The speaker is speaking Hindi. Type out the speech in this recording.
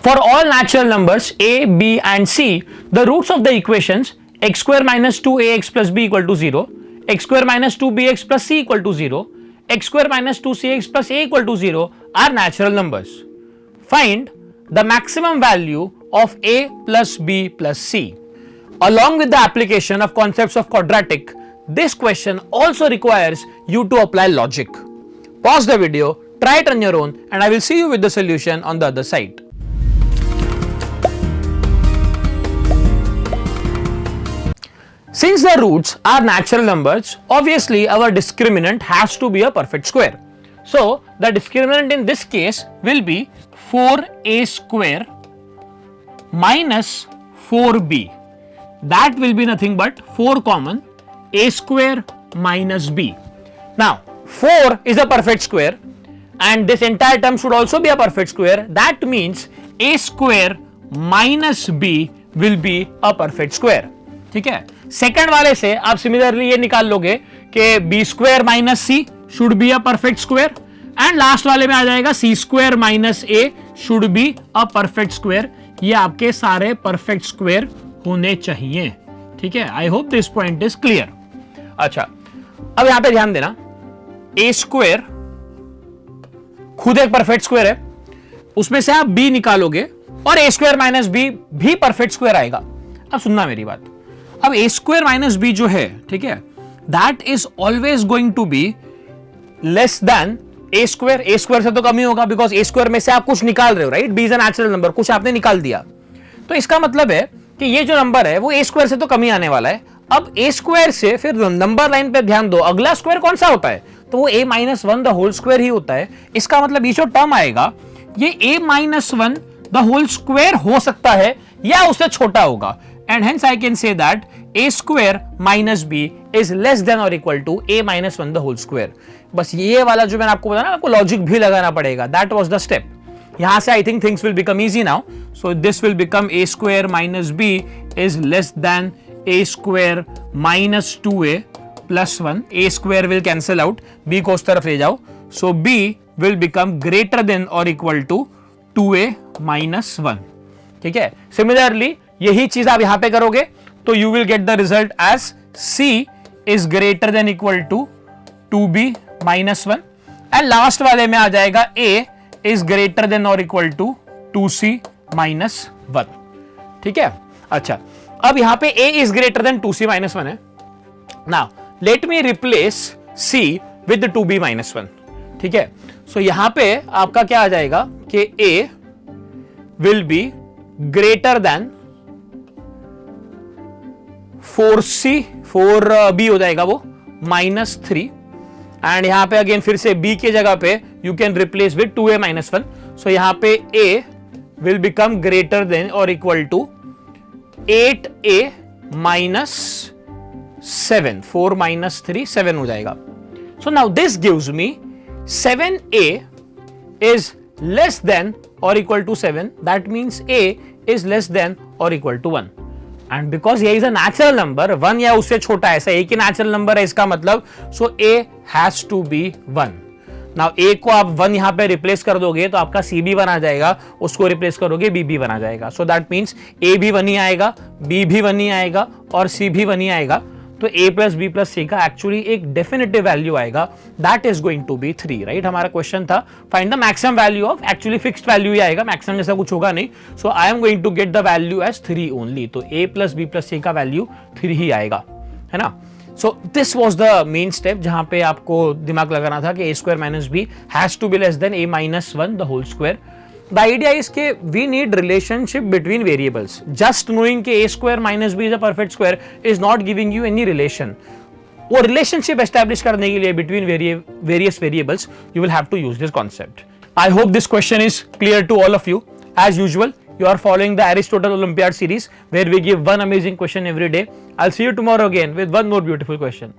For all natural numbers a, b and c, the roots of the equations x square minus 2ax plus b equal to 0, x square minus 2bx plus c equal to 0, x square minus 2cx plus a equal to 0 are natural numbers. Find the maximum value of a plus b plus c. Along with the application of concepts of quadratic, this question also requires you to apply logic. Pause the video, try it on your own, and I will see you with the solution on the other side. Since the roots are natural numbers, obviously our discriminant has to be a perfect square. So the discriminant in this case will be 4a square minus 4b. That will be nothing but 4 common a square minus b. Now 4 is a perfect square and this entire term should also be a perfect square. That means a square minus b will be a perfect square. ठीक है, सेकंड वाले से आप सिमिलरली ये निकाल लोगे कि B square minus C should be a perfect square and last वाले में आ जाएगा C square minus A should be a perfect square. ये आपके सारे परफेक्ट स्क्वायर होने चाहिए. ठीक है, I hope this point is clear. अच्छा, अब यहां पे ध्यान देना, ए स्क्वायर खुद एक परफेक्ट स्क्वायर है, उसमें से आप बी निकालोगे और ए स्क्वायर माइनस बी भी परफेक्ट स्क्वायर आएगा. अब सुनना मेरी बात, अब ए स्क्वायर माइनस बी जो है, ठीक है, that is always going to be less than a square. A square से तो कम ही होगा बिकॉज ए स्क्वायर में से आप कुछ निकाल रहे हो, right. B is a natural number, कुछ आपने निकाल दिया, तो इसका मतलब है कि ये जो नंबर है वो ए स्क्वायर से तो कम ही आने वाला है. अब ए स्क्वायर से फिर नंबर लाइन पे ध्यान दो, अगला स्क्वायर कौन सा होता है, तो वो A minus one the whole square ही होता है. इसका मतलब ये जो टर्म आएगा ये A minus one the whole square हो सकता है या उससे छोटा होगा. And hence I can say that a square minus b is less than or equal to a minus 1 the whole square. बस ये वाला जो मैंने आपको बताया ना, आपको लॉजिक भी लगाना पड़ेगा. That was the step. यहाँ से I think things will become easy now. So this will become a square minus b is less than a square minus 2a plus 1. a square will cancel out. b को उस तरफ ले जाओ. So b will become greater than or equal to 2a minus 1. ठीक है. Similarly यही चीज आप यहां पे करोगे तो you will get the result as c is greater than equal to 2b minus 1 and last वाले में आ जाएगा a इज ग्रेटर देन और इक्वल टू 2c माइनस 1. ठीक है. अच्छा, अब यहां पे a is greater than 2c minus 1 है. Now let me replace c with 2b minus 1. ठीक है, सो यहां पे आपका क्या आ जाएगा कि a will be greater than 4c 4b हो जाएगा वो माइनस 3 एंड यहां पे अगेन फिर से b की जगह पे you can replace with 2a minus 1. So यहां पे a will become greater than और equal to 8a minus 7. 4 minus 3 7 हो जाएगा. So now this gives me 7a is less than और equal to 7. That means a is less than और इक्वल टू 1. एंड बिकॉज ये इज अ नेचुरल नंबर, 1 या उससे छोटा ऐसा एक ही नेचुरल नंबर है इसका मतलब, so a has to be 1. Now a को आप 1 यहां पे रिप्लेस कर दोगे तो आपका c भी 1 आ जाएगा, उसको रिप्लेस करोगे b भी 1 आ जाएगा. सो दैट मीन्स a भी 1 ही आएगा, b भी 1 ही आएगा और c भी 1 ही आएगा. तो a plus b plus c का एक्चुअली एक डेफिनेटिव वैल्यू आएगा, that is going to be 3. Right, हमारा क्वेश्चन था find the maximum value of, actually fixed value ही आएगा, मैक्सिमम जैसा कुछ होगा नहीं. So I am going to get the value as 3 only. तो a plus b plus c का वैल्यू 3 ही आएगा, है ना. So this was the main step जहां पे आपको दिमाग लगाना था कि a square minus b has to be less than a minus 1 the whole square. The idea is कि we need relationship between variables. Just knowing कि a square minus b is a perfect square is not giving you any relation. वो relationship establish करने के लिए between various variables, you will have to use this concept. I hope this question is clear to all of you. As usual, you are following the Aristotle Olympiad series where we give one amazing question every day. I'll see you tomorrow again with one more beautiful question.